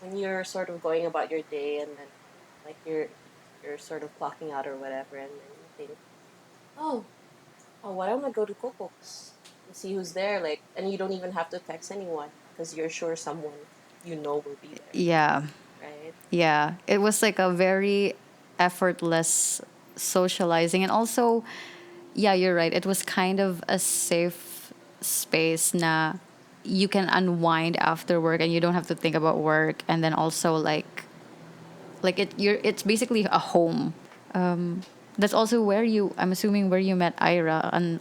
When you're sort of going about your day and then like you're sort of clocking out or whatever, and then you think, oh, why don't I go to Kukuk's and see who's there? Like, and you don't even have to text anyone because you're sure someone you know will be there, Yeah. right? Yeah. It was like a very effortless socializing. And also, yeah, you're right. It was kind of a safe space na you can unwind after work and you don't have to think about work. And then also it's basically a home. That's also where I'm assuming where you met Ira, and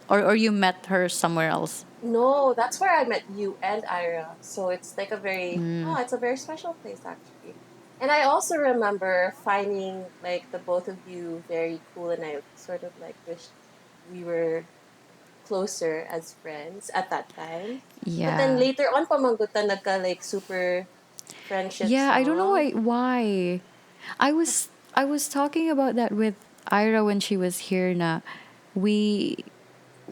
or you met her somewhere else. No, that's where I met you and Ira. So it's like it's a very special place actually. And I also remember finding like the both of you very cool, and I sort of like wished we were closer as friends at that time. But then Yeah. later on, pamanggutan nagka like super friendships, Yeah, I don't know no? why. I was talking about that with Ira when she was here na we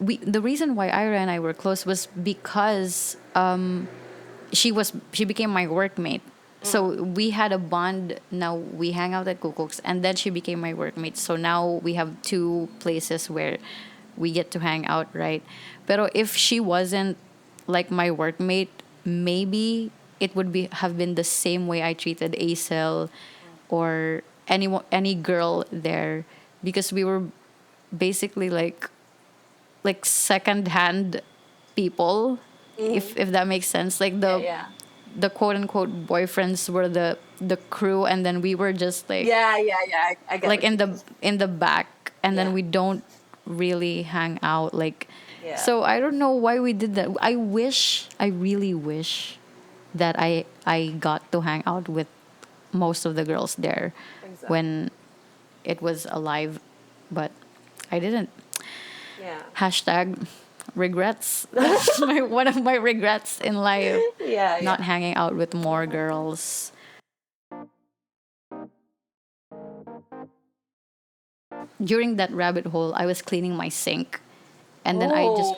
the reason why Ira and I were close was because she became my workmate. Mm. So we had a bond. Now we hang out at Kukuk's, and then she became my workmate. So now we have two places where we get to hang out, right? Pero if she wasn't like my workmate, maybe it would be have been the same way I treated Acel or any girl there, because we were basically like second hand people, Mm-hmm. if that makes sense. Like Yeah, the yeah. the quote unquote boyfriends were the crew, and then we were just Yeah, yeah, yeah. I get like what you mean. in the back, and then Yeah, we don't really hang out like. yeah. So I don't know why we did that. I really wish that I got to hang out with most of the girls there Exactly. when it was alive, but I didn't. Yeah. Hashtag regrets. That's one of my regrets in life. Yeah, Not yeah. hanging out with more girls. During that rabbit hole, I was cleaning my sink, and then Oh.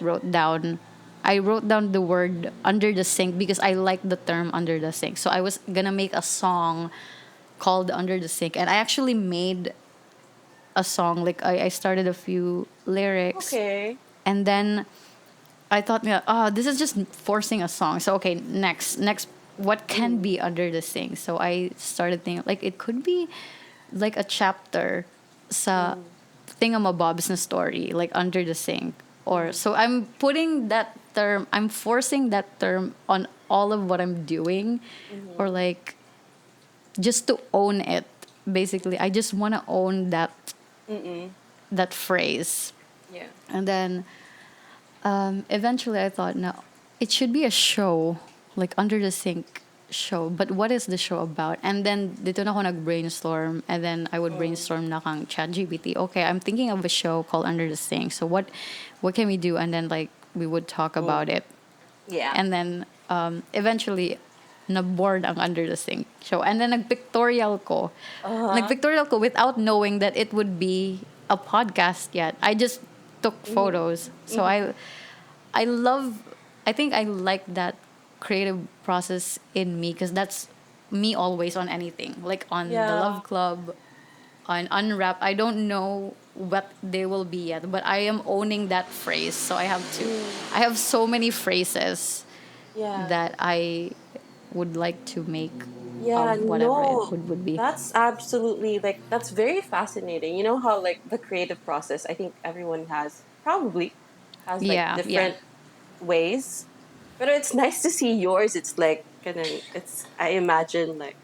I wrote down the word under the sink because I like the term under the sink. So I was gonna make a song called Under the Sink, and I actually made a song. Like I started a few lyrics, Okay. and then I thought, yeah, oh, this is just forcing a song. So okay, next, what can Mm. be under the sink? So I started thinking like it could be like a chapter sa Mm. thingamabobs na story, like under the sink. Or Mm. so I'm putting that term, I'm forcing that term on all of what I'm doing, or Mm-hmm. like just to own it. Basically, I just want to own Mm-mm. that phrase. Yeah. And then eventually I thought, no, it should be a show, like under the sink show. But what is the show about? And then dito na ako nag-brainstorm, and then I would Mm. brainstorm na kang ChatGPT. Okay, I'm thinking of a show called Under the Sink. So what can we do? And then like we would talk about Mm. it. Yeah. And then eventually na-board ang Under the Sink show. And then nagpictorial ko. Uh-huh. Nagpictorial ko without knowing that it would be a podcast yet. I just took Mm-hmm. photos. So Mm-hmm. I love, I think I like that creative process in me, because that's me always on anything. Like on the Yeah. Love Club, on Unwrap, I don't know what they will be yet, but I am owning that phrase. So Mm. I have so many phrases Yeah. that I would like to make Yeah, of whatever it no. would be. That's absolutely like that's very fascinating. You know how like the creative process, I think everyone probably has like Yeah, yeah. different ways. But it's nice to see yours. It's like it's I imagine like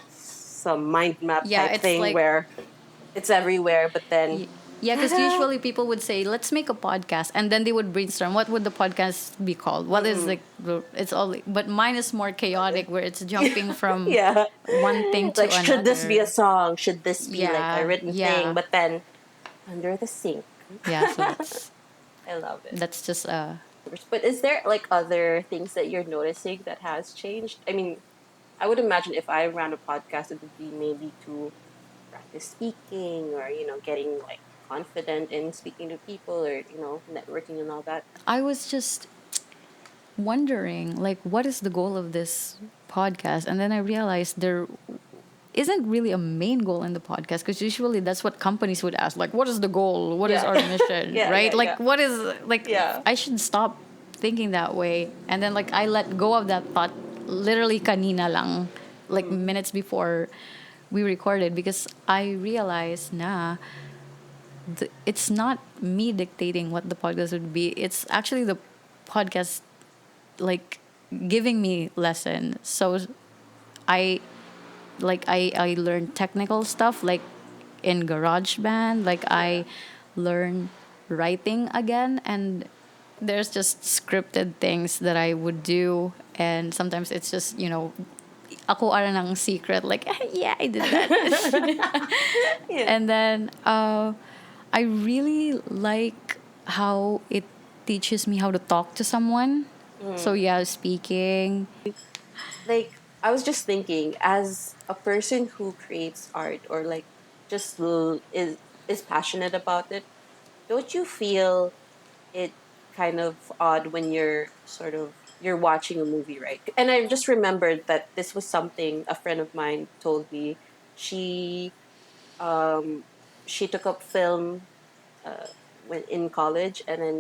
some mind map Yeah, type it's thing like where it's everywhere, but then Yeah, because usually people would say, "Let's make a podcast," and then they would brainstorm what would the podcast be called. What is mm-mm. like it's all, but mine is more chaotic, where it's jumping from Yeah. one thing to Like should this be a another. song? Should this be like a Yeah, written thing? yeah, But then under the sink. yeah. So I love it. that's just But is there like other things that you're noticing that has changed? I mean, I would imagine if I ran a podcast, it would be maybe to practice speaking or, getting like confident in speaking to people or, networking and all that. I was just wondering, like, what is the goal of this podcast? And then I realized there isn't really a main goal in the podcast, because usually that's what companies would ask, like, what is the goal, what is Yeah. our mission, Yeah, right? yeah, Like, yeah. what is, like, Yeah. I should stop thinking that way. And then, like, I let go of that thought literally kanina lang, like Mm. minutes before we recorded, because I realized it's not me dictating what the podcast would be, it's actually the podcast, like, giving me lesson. So I I learned technical stuff, like in GarageBand, like Yeah. I learn writing again, and there's just scripted things that I would do, and sometimes it's just, ako ara ng secret, like, yeah, I did that. Yeah. And then I really like how it teaches me how to talk to someone. So Mm. yeah, speaking. Like, I was just thinking, as a person who creates art or like just is passionate about it, don't you feel it kind of odd when you're watching a movie, right? And I just remembered that this was something a friend of mine told me. She um she took up film when in college, and then,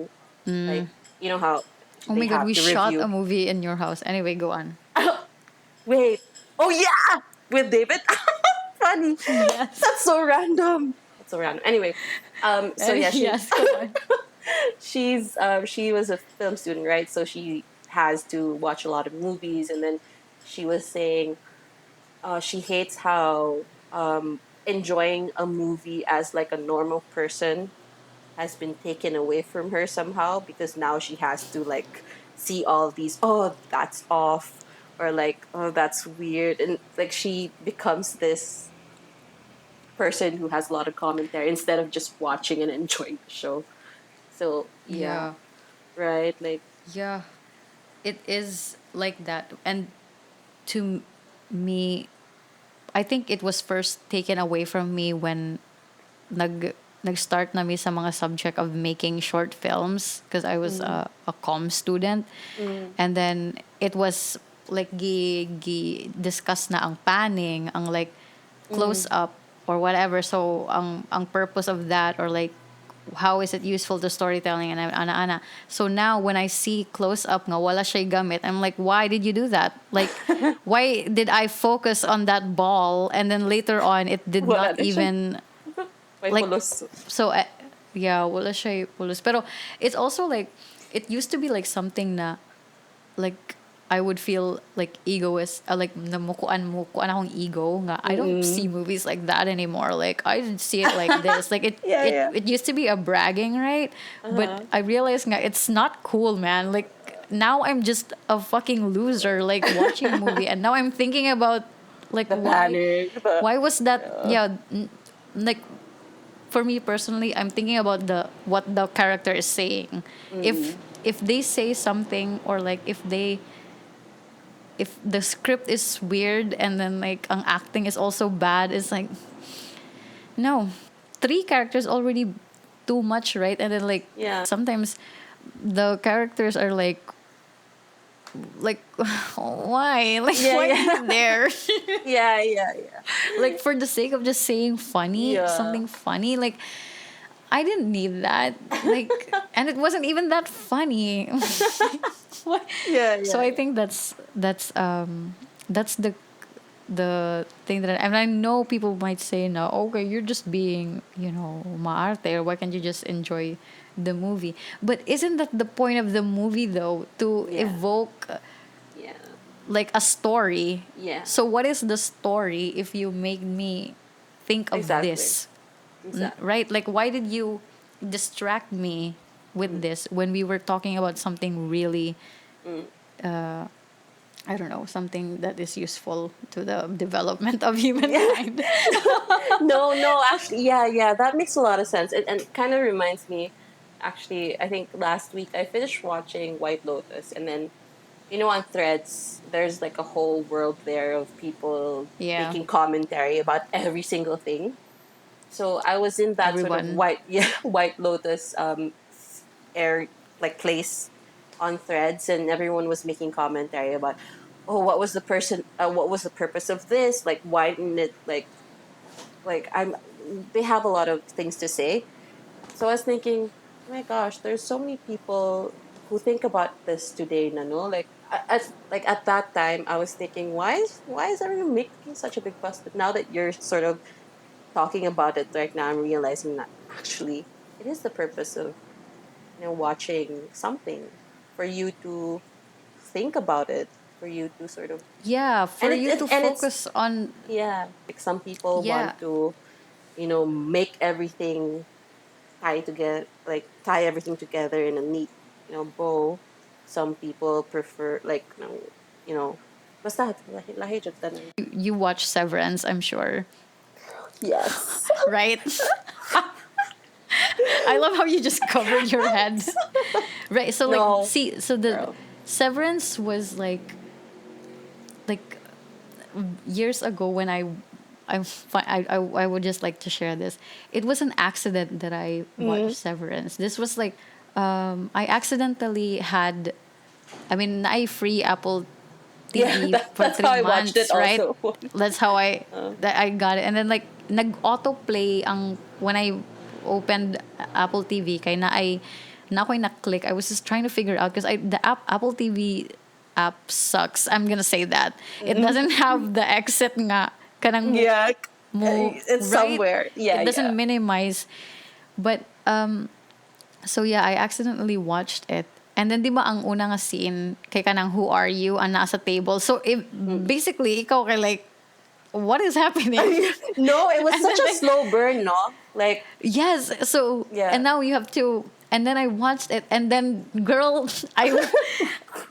like, you know how Oh they my god, have we to shot a review. movie in your house. Anyway, go on. Wait. Oh yeah, with David. Funny. Yes. That's so random. That's so random. Anyway, so yeah, Yes, go on. she was a film student, right? So she has to watch a lot of movies, and then she was saying she hates how enjoying a movie as like a normal person has been taken away from her somehow, because now she has to like see all these, oh, that's off, or like, oh, that's weird, and like she becomes this person who has a lot of commentary instead of just watching and enjoying the show. So yeah, Yeah. right, like, Yeah. It is like that. And to me, I think it was first taken away from me when nag-start na mi sa mga subject of making short films, because I was mm, a comm student. mm, And then it was like discuss na ang panning, ang like close mm, up or whatever. So ang purpose of that, or like how is it useful to storytelling, and ana. So now when I see close up nga wala siya gamit, I'm like, why did you do that? Like, why did I focus on that ball and then later on it did wala not na siya. even, May like, pulos. so yeah, wala siya pulos. Pero it's also like, it used to be like something na, like, I would feel like egoist, like namukuan akong ego nga. I don't see Mm-mm. movies like that anymore. Like, I didn't see it like this. Like, Yeah, yeah. it used to be a bragging, right? But Uh-huh. I realized nga it's not cool, man. Like, now I'm just a fucking loser, like, watching a movie, and now I'm thinking about, like, The panic. The why was that, yeah. yeah, like, for me personally, I'm thinking about the what the character is saying. If Mm-mm. they say something, or like if the script is weird, and then like ang acting is also bad, it's like, no, three characters already too much, right? And then, like, Yeah. sometimes the characters are like why, like, Yeah, why yeah. are you there? Yeah, yeah, yeah. Like, for the sake of just saying funny, Yeah. something funny, like, I didn't need that. Like, and it wasn't even that funny. What? Yeah, So yeah, I yeah. think that's the thing that, and I know people might say, no, okay, you're just being, maarte, or why can't you just enjoy the movie? But isn't that the point of the movie, though, to Yeah. evoke, Yeah. like, a story? Yeah. So what is the story if you make me think of Exactly. this? Exactly. Right? Like, why did you distract me with Mm. this when we were talking about something really, Mm. I don't know, something that is useful to the development of Yeah. humankind? No, no, actually, yeah, yeah, that makes a lot of sense. And kind of reminds me, actually, I think last week I finished watching White Lotus, and then on Threads, there's like a whole world there of people Yeah. making commentary about every single thing. So I was in that sort of Everyone. white, yeah, White Lotus air like place on Threads, and everyone was making commentary about, oh, what was the purpose of this? Like, why didn't it like I'm? They have a lot of things to say. So I was thinking, oh my gosh, there's so many people who think about this today, Nano. At that time, I was thinking, why is everyone making such a big fuss? But now that you're sort of talking about it right now, I'm realizing that actually it is the purpose of watching something for you to think about it, for you to sort of Yeah, for you to and it's focus on. yeah, like some people Yeah. want to make everything tie everything together in a neat bow. Some people prefer like basta lahi jud tanan. You watch Severance, I'm sure. Yes. Right? I love how you just covered your head. Right. So like No, see so the girl. Severance was like years ago when I would just like to share this. It was an accident that I watched Mm. Severance. This was like I accidentally had, I mean, I free Apple Yeah, TV for that's how three I watched it months, right? also. That's how Uh, I got it. And then like nag autoplay ang when I opened Apple TV kay na ako'y na-click. I was just trying to figure out because I the Apple TV app sucks. I'm gonna say that. It mm. doesn't have the exit nga kanang Yeah, mo it's right? somewhere. Yeah, It doesn't yeah. minimize. But so yeah, I accidentally watched it. And then di ba ang una nga scene kay kanang who are you ang nasa table. So if Mm. basically ikaw kay like what is happening? No, it was And such then a like slow burn, no? Like, yes, so yeah. and now you have to and then I watched it and then girl I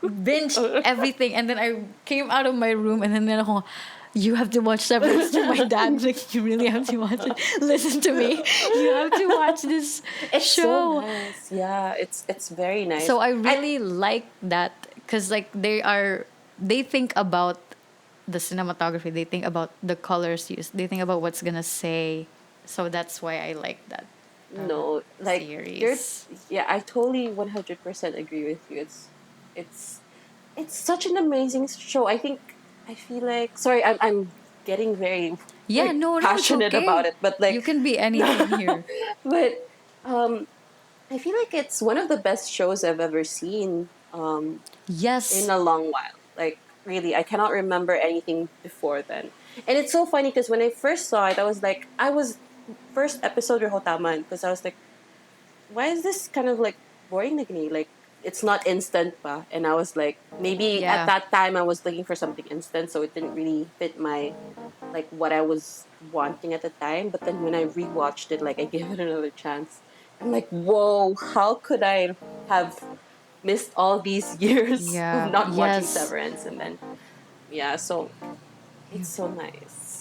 binged everything and then I came out of my room and then ako you have to watch Severance to my dad like you really have to watch it. Listen to me. You have to watch this It's so show. nice. Yeah, it's very nice. So I I really like that because like they think about the cinematography, they think about the colors used, they think about what's gonna say. So that's why I like that no, like you're series. yeah, I totally 100% agree with you. It's it's such an amazing show. I feel like sorry, I'm getting very Yeah, like no, it's passionate about okay. it, but like You can be anything here. but um I feel like it's one of the best shows I've ever seen in Yes. a long while. Like really, I cannot remember anything before then. And it's so funny because when I first saw it, I was first episode Hotaman because I was like, why is this kind of like boring na gini? Like it's not instant pa. And I was like, maybe at Yeah. that time I was looking for something instant, so it didn't really fit my like what I was wanting at the time. But then when I rewatched it, like I gave it another chance. I'm like, whoa, how could I have missed all these years of Yeah. not watching Yes. Severance? And then, yeah, so it's so nice.